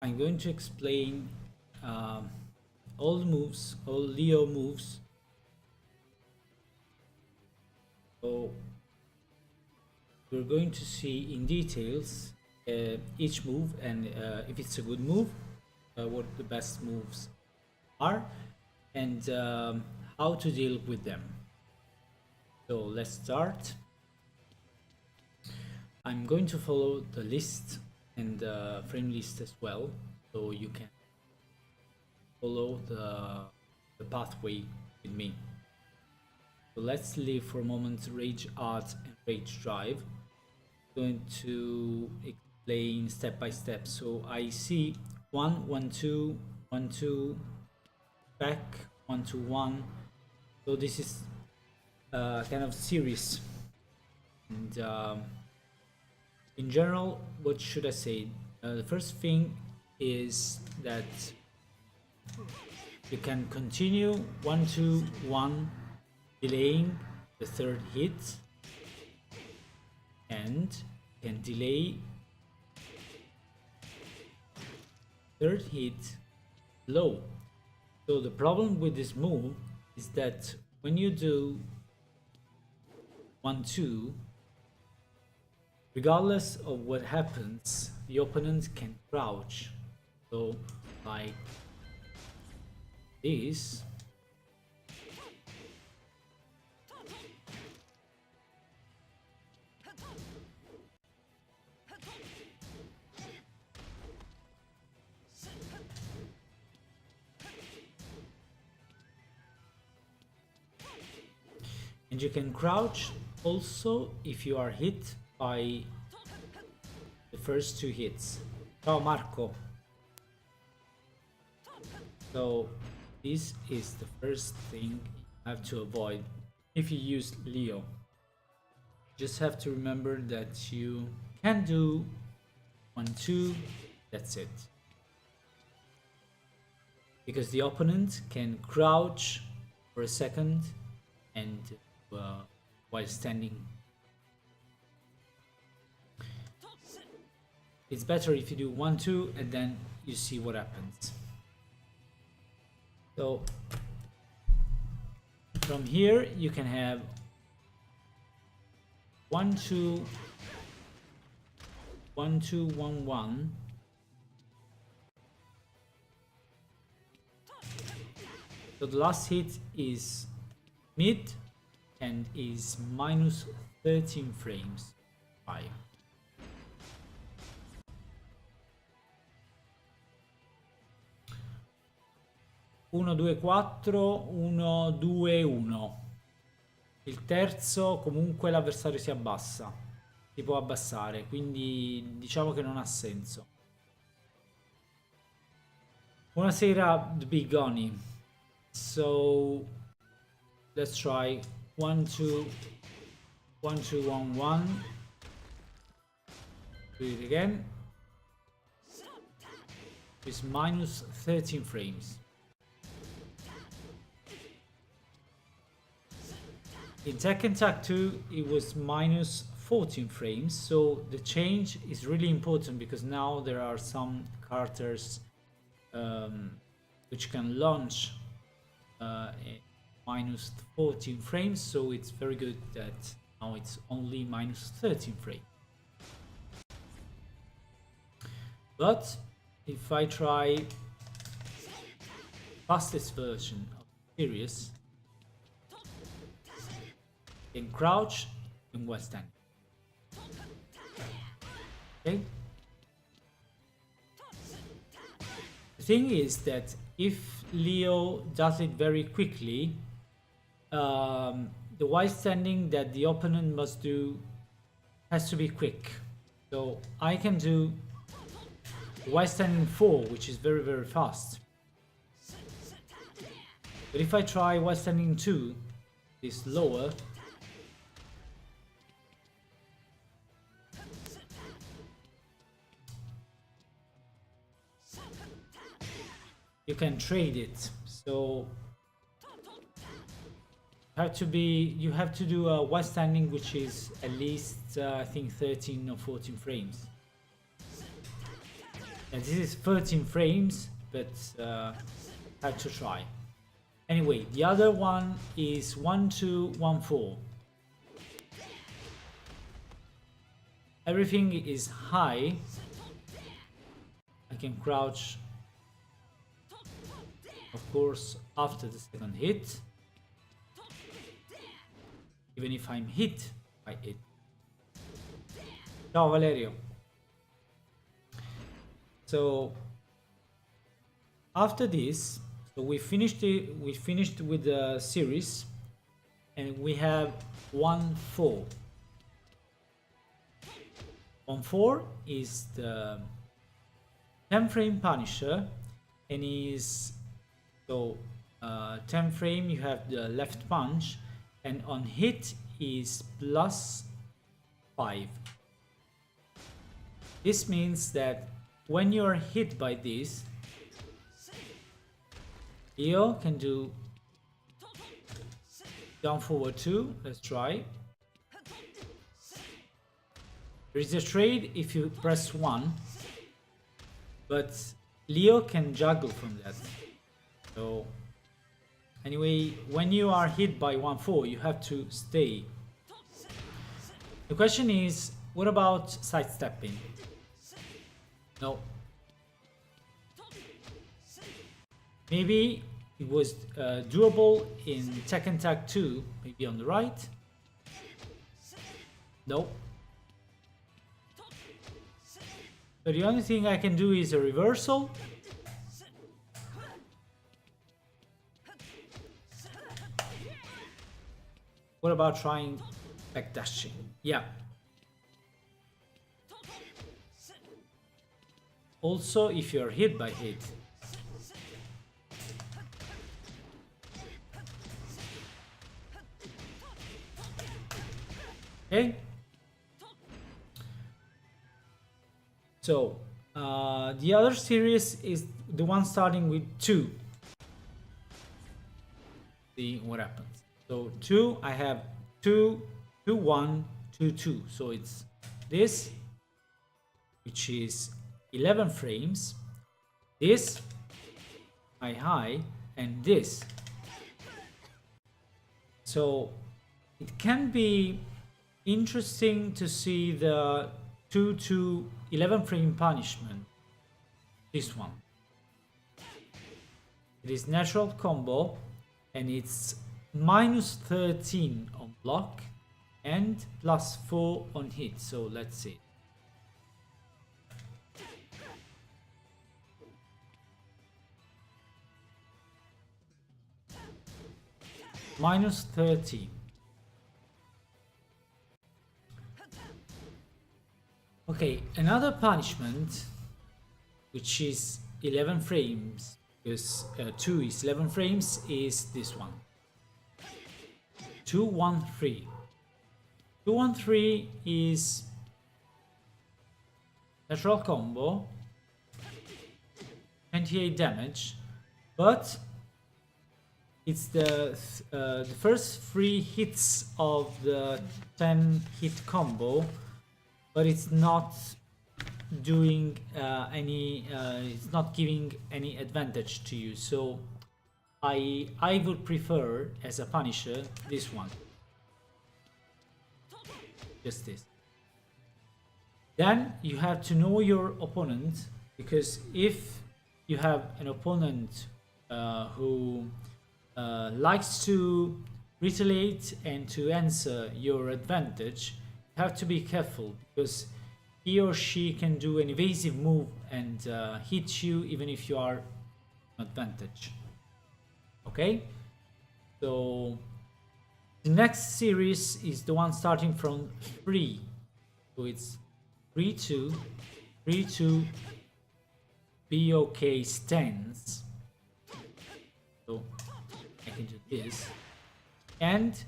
I'm going to explain all the moves, all Leo moves. So we're going to see in details each move and if it's a good move, what the best moves are, and how to deal with them. So let's start. I'm going to follow the list and the frame list as well, so you can follow the pathway with me. So let's leave for a moment Rage Art and Rage Drive. I'm going to explain step by step. So I see 1, 1, 2, 1, 2, back, 1, 2, 1. So this is kind of series. And in general, what should I say? The first thing is that you can continue 1, 2, 1, delaying the third hit, and can delay third hit low. So the problem with this move is that when you do 1, 2, regardless of what happens, the opponent can crouch. So like this. And you can crouch also if you are hit by the first 2 hits. Ciao Marco. So this is the first thing you have to avoid if you use Leo. Just have to remember that you can do 1, 2, that's it. Because the opponent can crouch for a second and while standing. It's better if you do 1, 2 and then you see what happens. So from here you can have 1, 2, 1, 2, 1, 1. So the last hit is mid and is minus 13 frames. 5. Uno, due, 4, 1, 2, 1. Il terzo comunque l'avversario si abbassa, si può abbassare, quindi diciamo che non ha senso. Buonasera The Big Oni. So let's try 1, 2, 1, 2, 1, 1. Do it again. It's minus 13 frames. In Tekken Tag 2 it was minus 14 frames, so the change is really important because now there are some characters which can launch minus 14 frames, so it's very good that now it's only minus 13 frames. But if I try fastest version of the series, in crouch and while standing. Okay. The thing is that if Leo does it very quickly, the while standing that the opponent must do has to be quick. So I can do while standing 4, which is very, very fast. But if I try while standing 2, it's lower. You can trade it, so you have to do a while standing which is at least I think 13 or 14 frames. And this is 13 frames, but had to try. Anyway, the other one is 1214. Everything is high. I can crouch, of course, after the second hit, even if I'm hit by it. Ciao Valerio. So after this, so we finished with the series, and we have 1-4. 1-4 is the 10 frame Punisher, and is so 10 frame you have the left punch, and on hit is +5. This means that when you are hit by this, Leo can do down forward 2. Let's try. There is a trade if you press 1, but Leo can juggle from that. So anyway, when you are hit by 1-4, you have to stay. The question is, what about sidestepping? No. Maybe it was doable in Tekken Tag 2, maybe on the right. No. So the only thing I can do is a reversal. What about trying backdashing? Yeah. Also, if you're hit by hit. Okay. So the other series is the one starting with 2. See what happens. So 2, I have 2, 2, 1, 2, 2. So it's this, which is 11 frames, this, high, and this. So it can be interesting to see the 2 to 11 frame punishment. This one. It is natural combo, and it's -13 on block and +4 on hit. So let's see. -13. Okay, another punishment, which is 11 frames, because 2 is 11 frames, is this one. 2-1-3. 2-1-3 is natural combo, 28 damage, but it's the first 3 hits of the 10 hit combo, but it's not doing it's not giving any advantage to you. So I would prefer, as a Punisher, this one. Just this. Then you have to know your opponent, because if you have an opponent who likes to retaliate and to answer your advantage, you have to be careful, because he or she can do an evasive move and hit you even if you are an advantage. Okay, so the next series is the one starting from 3. So it's 3-2, 3-2, BOK stance. So I can do this. And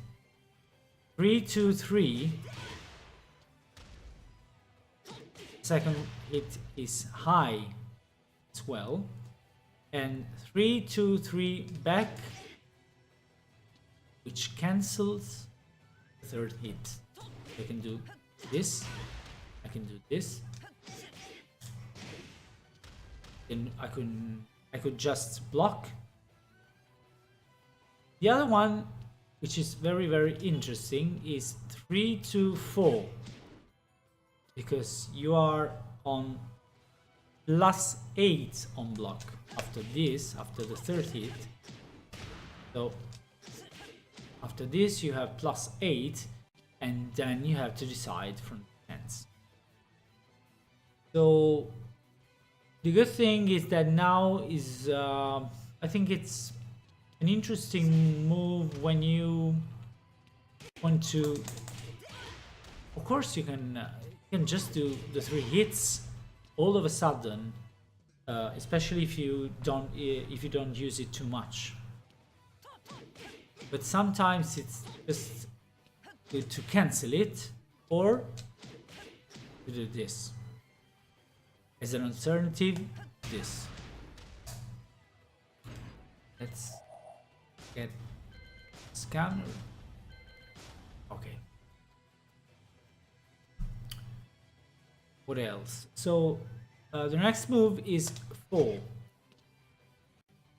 3-2-3. Second hit is high as well. And 3-2-3 back, which cancels the third hit. I can do this, I can do this, then I could just block. The other one, which is very interesting, is 3 to 4, because you are on +8 on block after this, after the third hit. So after this you have +8, and then you have to decide from defense. So the good thing is that now is I think it's an interesting move when you want to. Of course, you can just do the 3 hits all of a sudden, especially if you don't use it too much. But sometimes it's just good to cancel it or to do this as an alternative. This. Let's get scanner. Okay. What else? So the next move is 4.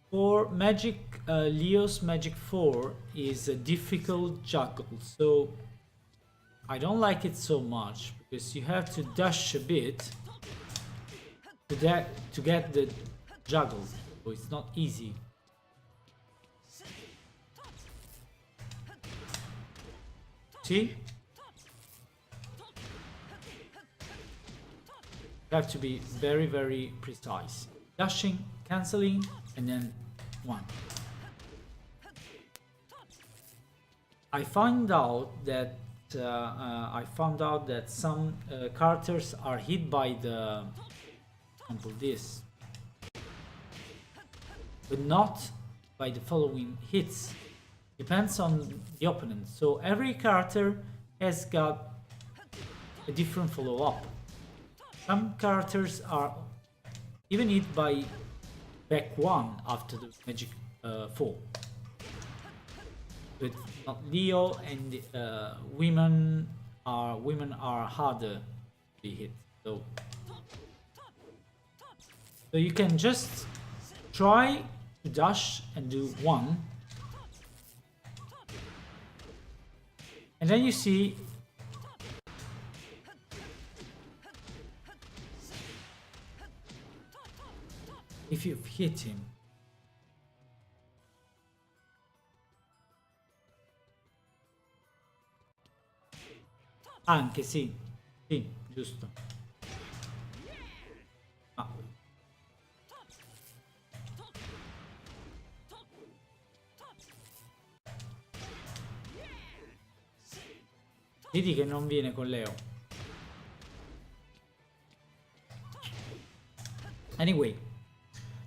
For magic, Leo's magic 4 is a difficult juggle, so I don't like it so much because you have to dash a bit to get the juggle, so it's not easy. See? You have to be very precise. Dashing, cancelling, and then 1. I found out that some characters are hit by the, for example, this, but not by the following hits. Depends on the opponent. So every character has got a different follow-up. Some characters are even hit by back 1 after the magic 4. But not Leo, and women are harder to be hit. So you can just try to dash and do 1, and then you see if you've hit him. Anche sì, giusto. Ah. Vedi che non viene con Leo. Anyway,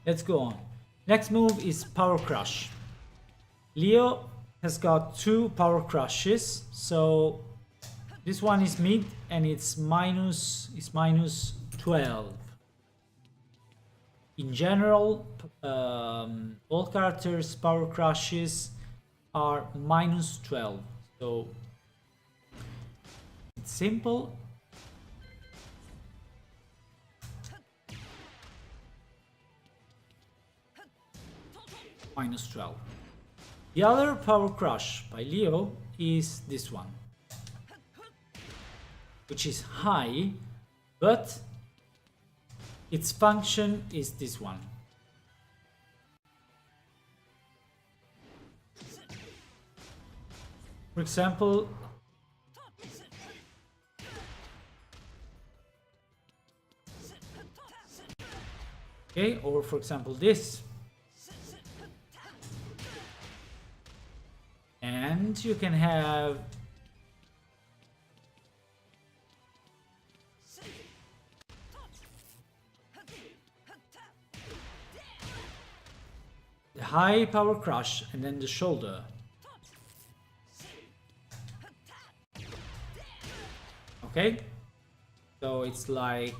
let's go on. Next move is Power Crush. Leo has got 2 Power Crushes, so this one is mid and it's minus 12. In general, all characters' Power Crushes are minus 12, so it's simple. Minus 12. The other Power Crush by Leo is this one, which is high, but its function is this one. For example, okay, or for example this. And you can have the high Power Crush and then the shoulder. Okay, so it's like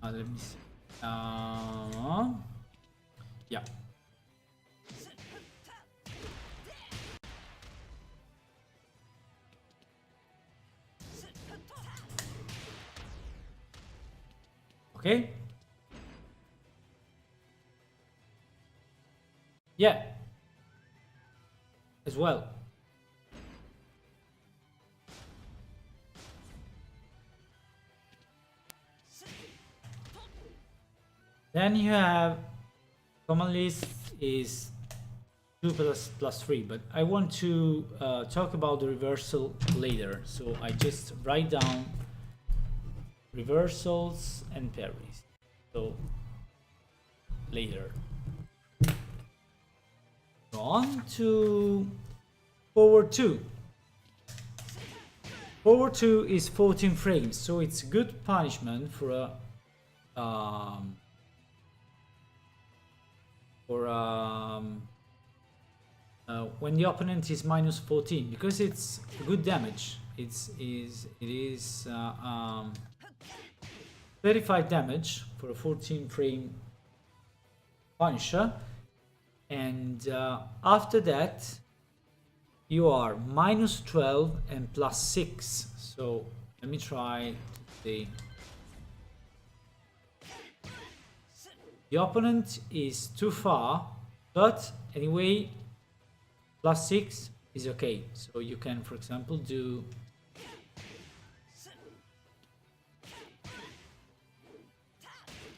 let me see. Yeah. Okay? Yeah. As well. Then you have common list is 2 plus 3, but I want to talk about the reversal later. So I just write down reversals and parries. So later. Go on to forward 2. Forward 2 is 14 frames, so it's good punishment for a when the opponent is minus 14, because it's good damage. It is 35 damage for a 14 frame punisher, and after that you are minus 12 and plus 6. So let me try to see. The opponent is too far, but anyway, plus 6 is okay. So you can, for example, do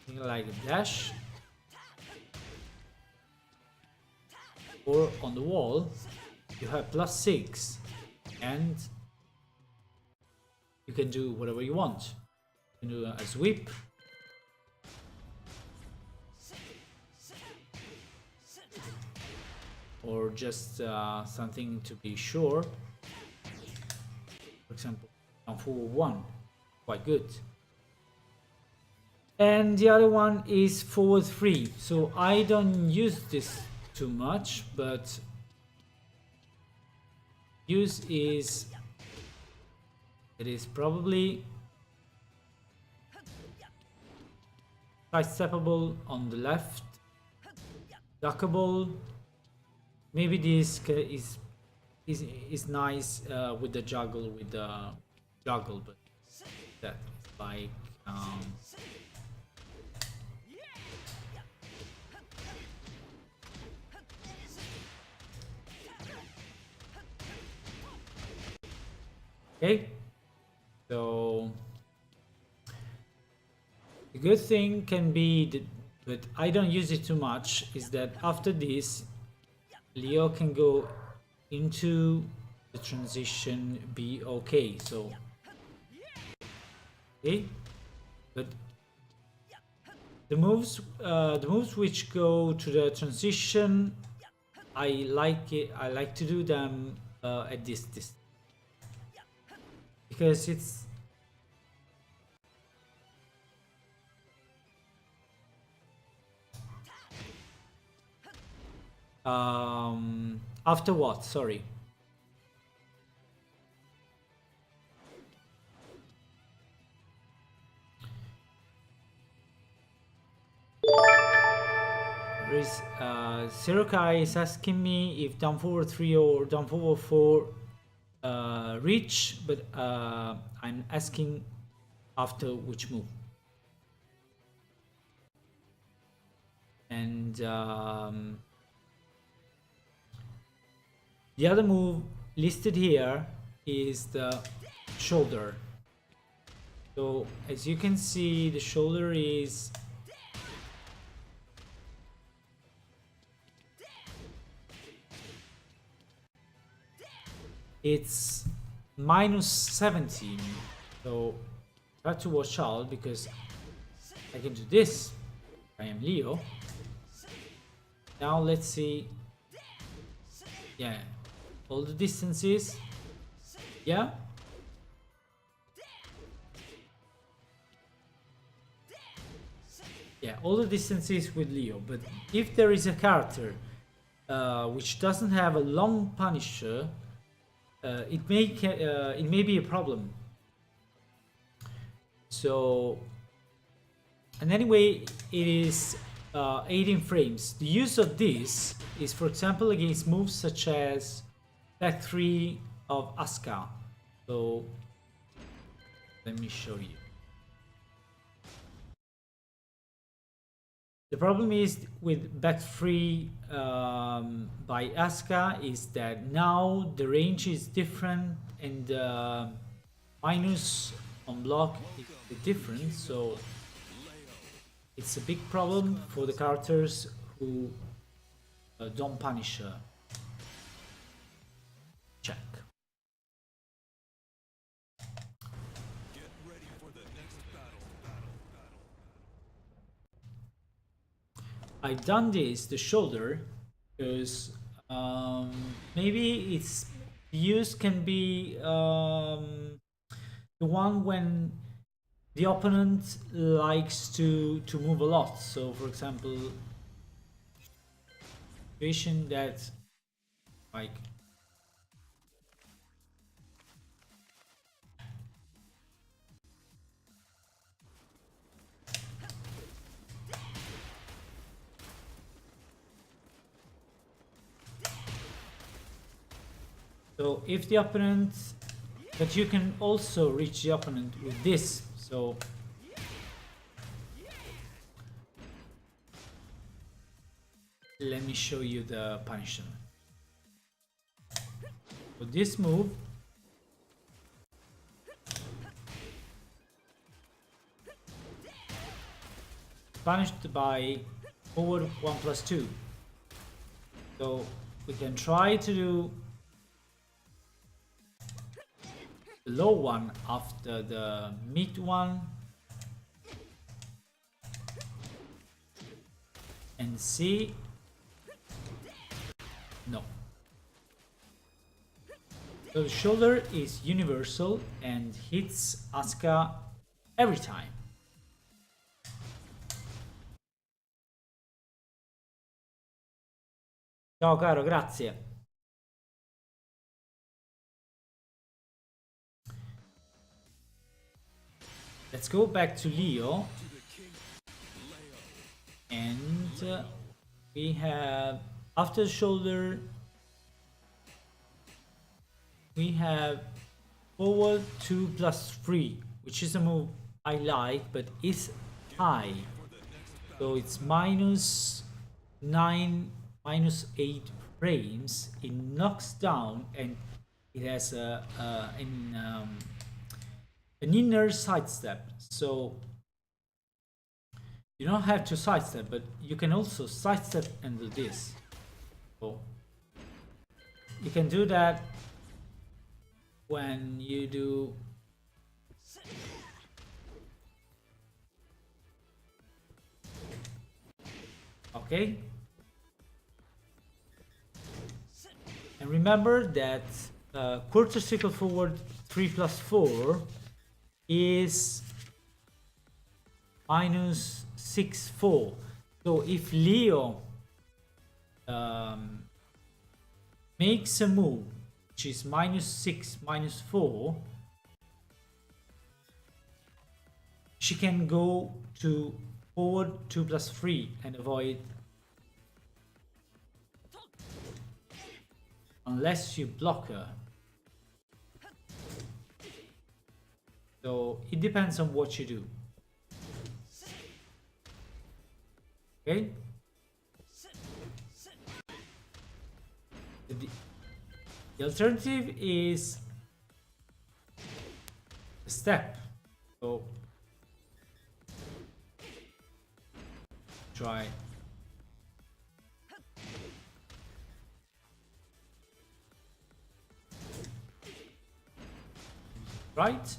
something like a dash, or on the wall you have plus 6 and you can do whatever you want. You can do a sweep, or just something to be sure. For example, on forward 1, quite good. And the other one is forward 3. So I don't use this too much, but use is, it is probably sidesteppable on the left, duckable. Maybe this is nice with the juggle, but that is like okay. So the good thing can be that, but I don't use it too much, is that after this Leo can go into the transition be okay. So okay, but the moves which go to the transition, I like to do them at this distance, because it's after what? Sorry. Sirokai is asking me if down forward 3 or down forward 4 reach, but I'm asking after which move. And the other move listed here is the shoulder. So as you can see, the shoulder is it's minus 17. So I have to watch out, because I can do this. I am Leo. Now let's see. Yeah, all the distances. Yeah. Yeah, all the distances with Leo. But if there is a character which doesn't have a long punisher, it may be a problem. So, and anyway, it is 18 frames. The use of this is, for example, against moves such as back 3 of Asuka. So let me show you. The problem is with back 3 by Asuka is that now the range is different and minus on block is different, so it's a big problem for the characters who don't punish check. I done this the shoulder because maybe its use can be the one when the opponent likes to move a lot. So for example, situation that like so if the opponent, but you can also reach the opponent with this. So let me show you the punishment. So this move punished by forward 1+2. So we can try to do the low one after the mid one and see. No. So the shoulder is universal and hits Asuka every time. Ciao caro, grazie. Let's go back to Leo. And we have after the shoulder, we have forward 2+3, which is a move I like, but it's high. So it's -9, -8 frames. It knocks down and it has an inner sidestep. So you don't have to sidestep, but you can also sidestep and do this. So you can do that when you do okay. And remember that quarter circle forward 3+4 is -6/4. So if Leo makes a move which is -6, -4, she can go to forward 2+3 and avoid, unless you block her. So it depends on what you do. Okay? The alternative is a step. So try. Right?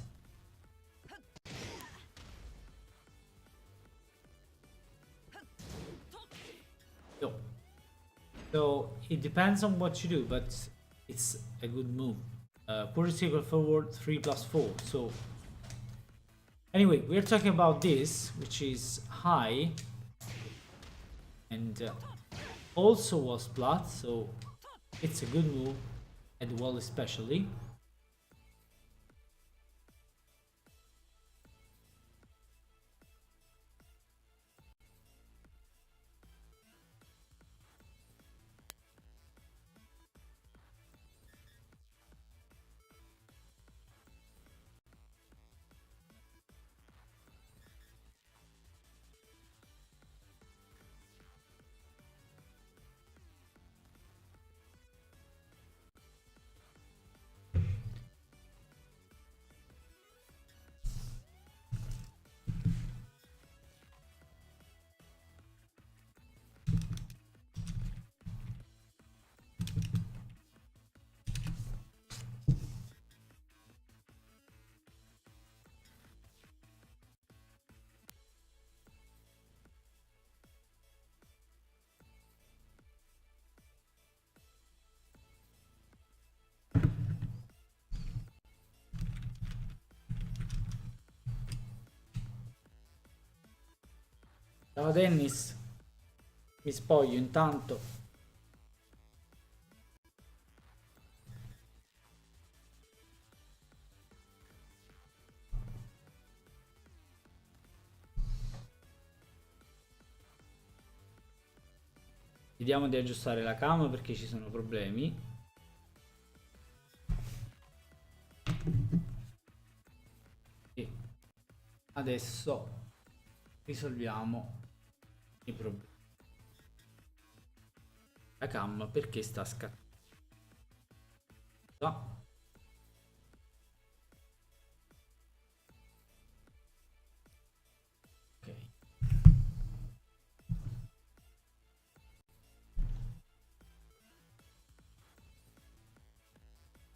So it depends on what you do, but it's a good move. Quarter circle forward 3+4. So anyway, we're talking about this, which is high and also was blood, so it's a good move at the wall especially. Ciao Dennis, mi spoglio intanto. Vediamo di aggiustare la cam perché ci sono problemi. E adesso risolviamo i problemi. La cam perché sta scattando. Ok.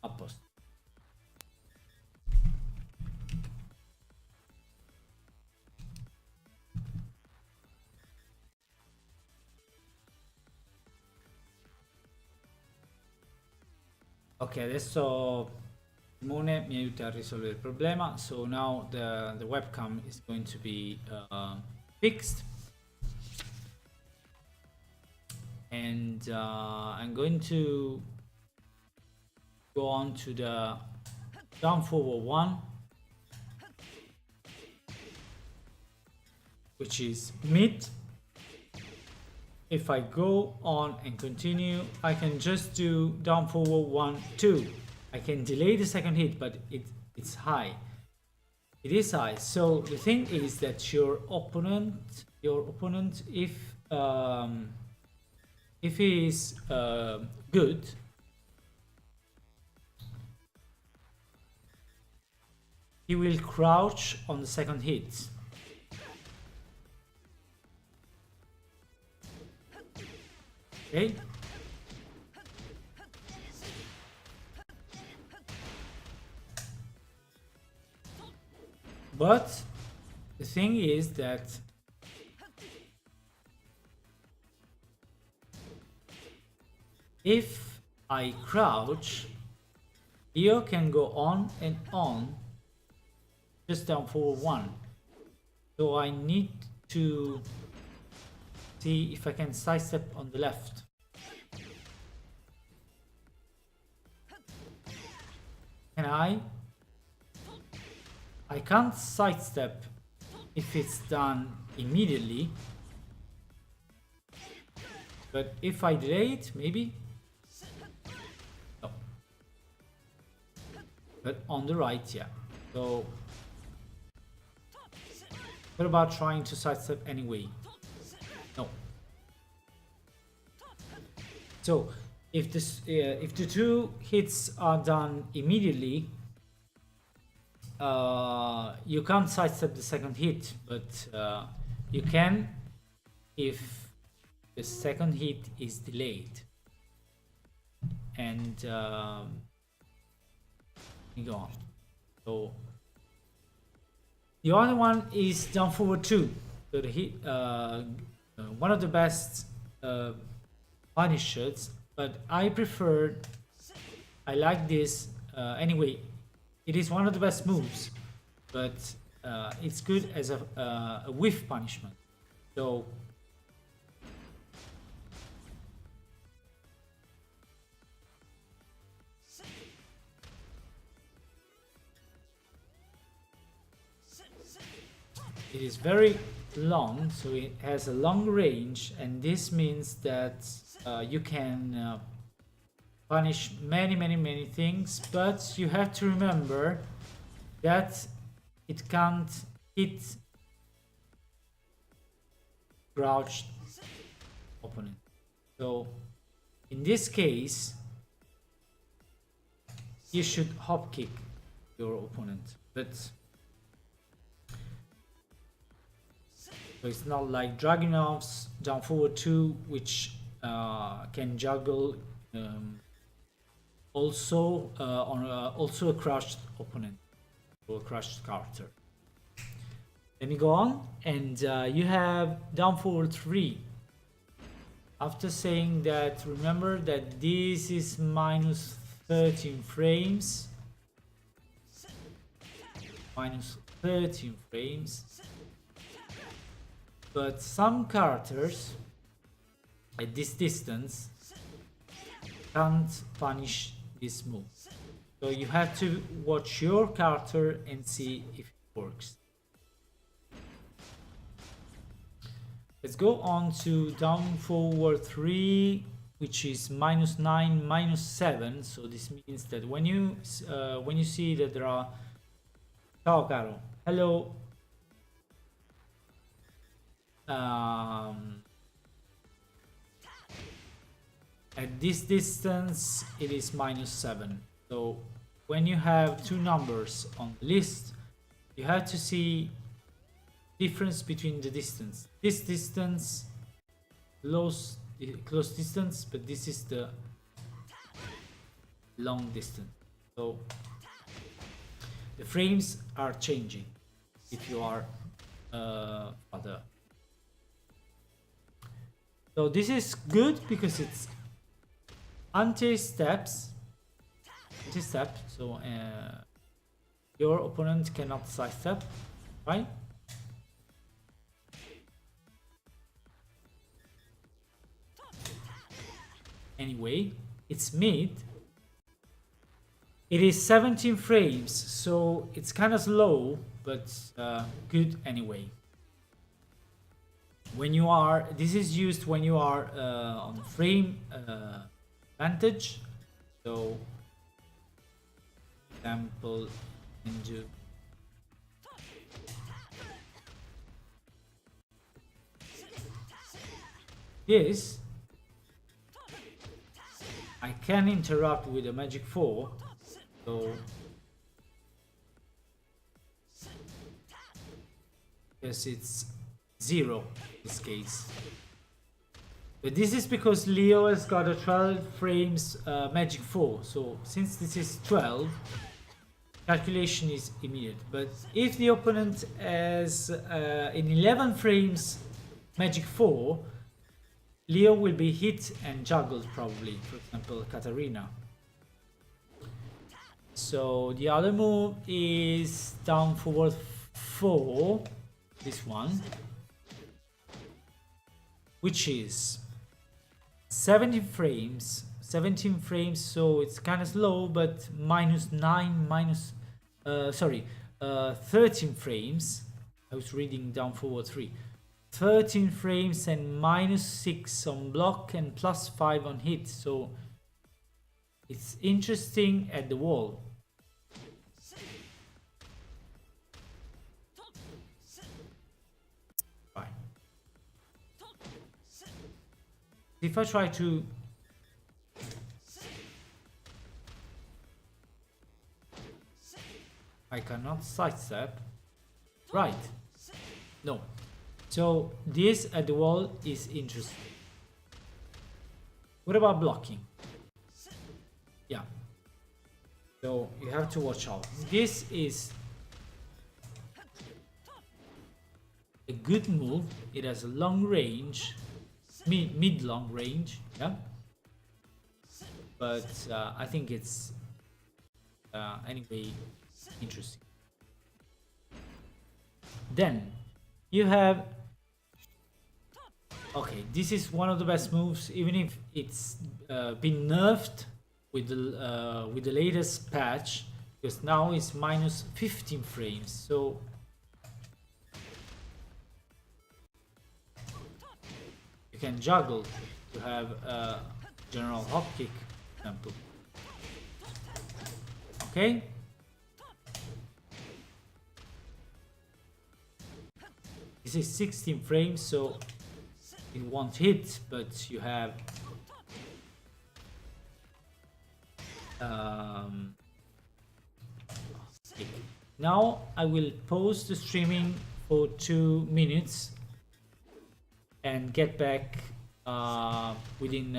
A posto. Ok, adesso Simone mi aiuta a risolvere il problema. So now the webcam is going to be fixed. And I'm going to go on to the down forward one, which is mid. If I go on and continue, I can just do down forward 1, 2. I can delay the second hit, but it's high. It is high. So the thing is that your opponent, if he is good, he will crouch on the second hit. Okay. But the thing is that if I crouch, Leo can go on and on just down forward 1. So I need to see if I can sidestep on the left. Can I? I can't sidestep if it's done immediately. But if I delay it, maybe? No. But on the right, yeah. So what about trying to sidestep anyway? No. So if the two hits are done immediately, you can't sidestep the second hit, but you can if the second hit is delayed. And we go on. So the other one is down forward 2. So the hit, one of the best punishers, but I like this anyway. It is one of the best moves, but it's good as a whiff punishment. So it is very long, so it has a long range, and this means that you can punish many things, but you have to remember that it can't hit crouched opponent. So in this case, you should hop kick your opponent, but so it's not like Dragunov's down forward 2, which can juggle also on also a crouched opponent or a crouched Carter. Let me go on, and you have down forward 3. After saying that, remember that this is minus 13 frames. Minus 13 frames. but some characters at this distance can't punish this move. So you have to watch your character and see if it works. Let's go on to down forward 3, which is -9, -7. So this means that when you see that there are... Ciao caro, hello. At this distance it is -7. So when you have two numbers on the list, you have to see difference between the distance. This distance, close distance, but this is the long distance. So the frames are changing if you are further. So this is good because it's anti-step. So your opponent cannot sidestep, right? Anyway, it's mid. It is 17 frames, so it's kind of slow, but good anyway. When you are, this is used when you are on frame advantage. So, example, into this, I can interrupt with a magic 4. So yes, it's 0 in this case. But this is because Leo has got a 12 frames magic 4. So since this is 12, calculation is immediate. But if the opponent has in 11 frames magic 4, Leo will be hit and juggled probably. For example, Katarina. So the other move is down forward 4, this one, which is 17 frames, so it's kind of slow, but -13 frames. I was reading down forward 3. 13 frames and -6 on block and +5 on hit, so it's interesting at the wall. Fine. If I try to I cannot sidestep. Right. No. So this at the wall is interesting. What about blocking? Yeah. So you have to watch out. This is a good move. It has a long range, mid-long range. Yeah. But I think it's anyway interesting. Then you have, okay, this is one of the best moves, even if it's been nerfed with the latest patch, because now it's -15 frames. So you can juggle to have a general hop kick example. Okay. This is 16 frames, so it won't hit, but you have now I will pause the streaming for 2 minutes and get back within